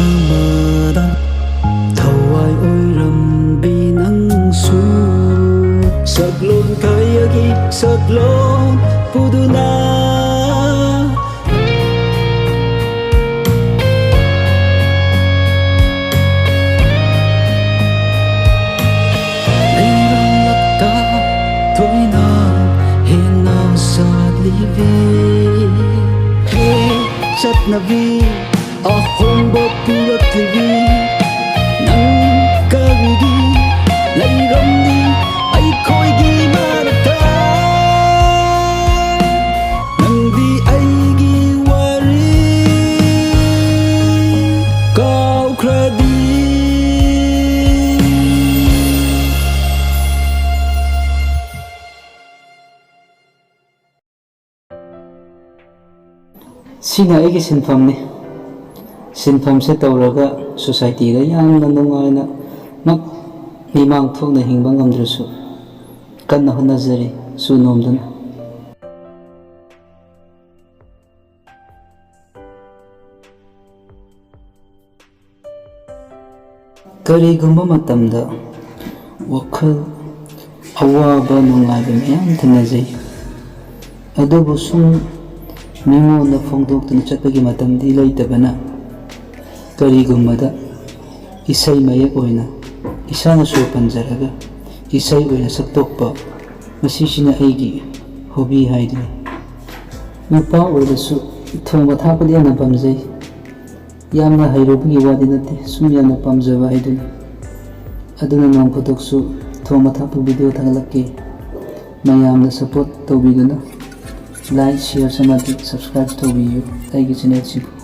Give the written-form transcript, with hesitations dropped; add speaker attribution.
Speaker 1: amada thawai oirambi nangsu saglon kayagi saglon puduna Nabi ahong bapurat livi nang karigi layram ni ay ko'y gimarata nang di ay giwari kau kradi Sina aigi sinfamni sinfam se tawraga society da yamna nungaina mak mimang thokna hingba ngamdrusu kanna honajari su nomduna karigumba matamda wakhal awaba nungaiba mayam thanajai adubu sum Ningo na fongdoktan chatpagi matamdi laytabana karigumada isay mayak oina isana su panjaraga isay oina saktokpa masisina aigi hobby haiduni nupa oidasu thongba thapadi yana pamjai yamna hairobagi wadi nate sum yana pamjaba haiduni aduna nong photoksu thongba thapa video thagalakki mayamna support tawbiduna like, share, and subscribe to the channel.